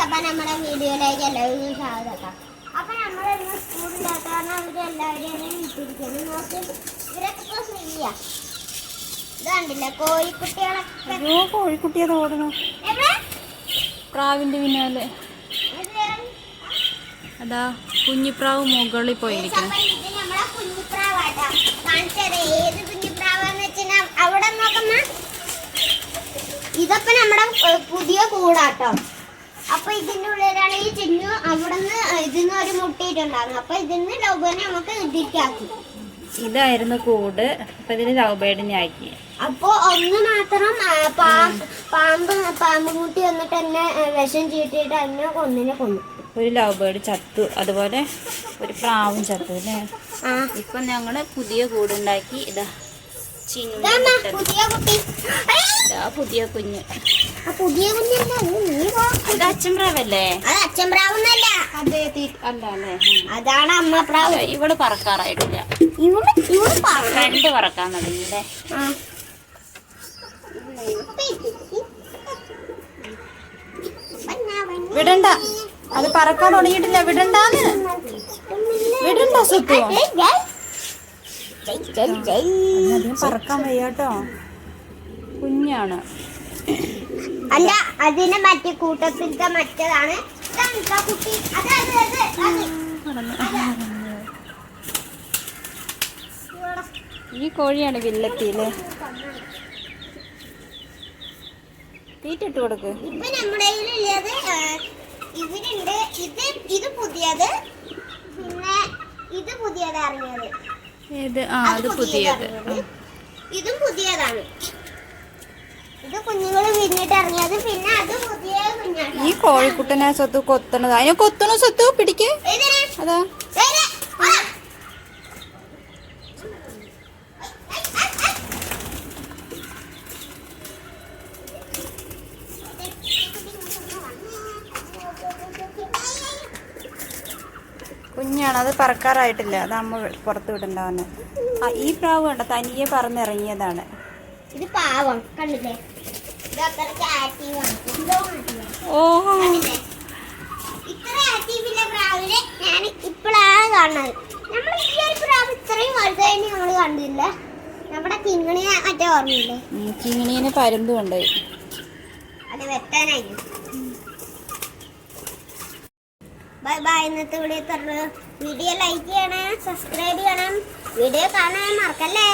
അപ്പൊ നമ്മുടെ വീഡിയോയിലേക്ക് എല്ലാവരും സ്വാഗതം. അപ്പൊ നമ്മളിന്ന് സ്കൂളിലാത്ത കാരണം അവരെല്ലാവരെയും വിട്ടിരിക്കുന്നു. നോക്കി ഇവരൊക്കെ ചെയ്യാ ഇത് കണ്ടില്ല കോഴിക്കുട്ടികളൊക്കെ. കോഴിക്കുട്ടിയത് ഓടണു പ്രാവിന്റെ പിന്നാലെ. അതാ കുഞ്ഞിപ്രാവ് മുകളിൽ പോയിരിക്കണം. ഇത് നമ്മളെ കുഞ്ഞിപ്രാവാട്ടാ കാണിച്ചത്. ഏത് കുഞ്ഞിപ്രാവാന്ന് വെച്ചാൽ അവിടെ നോക്കുന്ന ഇതൊക്കെ നമ്മുടെ പുതിയ കൂടാട്ടോ. അപ്പൊ ഇതിന്റെ ഉള്ളിലാണ് ഈ ചിന്നു. അവിടുന്ന് ഇതിന്ന് ഒരു മുട്ടയിട്ടുണ്ടായിരുന്നു. അപ്പൊ ഇതിന്ന് ലൗബേഡിനെ നമുക്ക് ഇതിക്കാക്കി. ഇതായിരുന്നു കൂട്. അപ്പൊ ഇതിന് ലൗബേഡിനെ ആക്കി. അപ്പൊ ഒന്ന് മാത്രം പാമ്പ് മുട്ടി വന്നിട്ട് എന്നെ വിഷം ചീട്ടിട്ട് എന്നെ കൊന്നു. ഒരു ലൗബേഡ് ചത്തു. അതുപോലെ ഒരു പ്രാവും ചത്തു അല്ലേ. ഇപ്പൊ ഞങ്ങള് പുതിയ കൂടുണ്ടാക്കി. ഇതാ പുതിയ കുട്ടി. പുതിയ കുഞ്ഞ്. പുതിയ കുഞ്ഞല്ല അച്ഛൻ പ്രാവല്ലേ? അത് അച്ഛൻ പ്രാവൊന്നല്ല. അല്ലേ അതാണ് അമ്മ പ്രാവ്. ഇവള് പറക്കാറായിട്ടില്ല. രണ്ട് പറക്കാൻ തുടങ്ങിയില്ലേ. വിടണ്ട, അത് പറക്കാൻ തുടങ്ങിയിട്ടില്ല. വിടണ്ടാന്ന് വിടണ്ട സുഖം. പറക്കാൻ വയ്യാട്ടോ, കുഞ്ഞാണ്. അല്ല, അതിന് മറ്റേ കൂട്ടത്തിലത്തെ മറ്റേതാണ് കുട്ടി. ഈ കോഴിയാണ് വില്ലത്തിയില്ലേ. തീറ്റിട്ട് കൊടുക്ക്. ഇപ്പൊ നമ്മുടെ കയ്യിലുള്ളത് ഇവരുണ്ട്. ഇത് പുതിയത്, പിന്നെ ഇത് പുതിയത് ഇറങ്ങിയത്. അത് പുതിയത്. ഇതും പുതിയതാണ്. ഇത് കുഞ്ഞുങ്ങള് വിരിഞ്ഞിട്ട് ഇറങ്ങിയത്. പിന്നെ അത് പുതിയ കുഞ്ഞാണ്. ഈ കോഴിക്കുട്ടനെ സ്വത്ത് കൊത്തണത്. അതിനെ കൊത്തണ സ്വത്ത് പിടിക്ക്. അതാ കുഞ്ഞാണ്, അത് പറക്കാറായിട്ടില്ല. അത് അമ്മ പുറത്ത് വിടണ്ടാവുന്ന. ഈ പ്രാവ് കണ്ട തനിയെ പറന്നിറങ്ങിയതാണ്. ഇത് പാവം കണ്ടില്ലേ. ഓഹോ, ഇത്ര ആക്റ്റീവില്ല പ്രാവിനെ ഞാൻ ഇപ്പോഴാണ് കാണുന്നത്. നമ്മൾ ഈ ഒരു പ്രാവ് ഇത്രയും വലുതായിട്ട് നമ്മൾ കണ്ടില്ല. നമ്മുടെ കിങ്ങിണിയെ മറ്റേ ഓർമ്മയില്ലേ? കിങ്ങിണീനെ പരുന്ത് കൊണ്ടുപോയി. അത് വെട്ടാനായി. Bye bye. ഇന്നത്തെ വീഡിയോ ലൈക്ക് ചെയ്യണം, സബ്സ്ക്രൈബ് ചെയ്യണം. വീഡിയോ കാണാൻ മറക്കല്ലേ.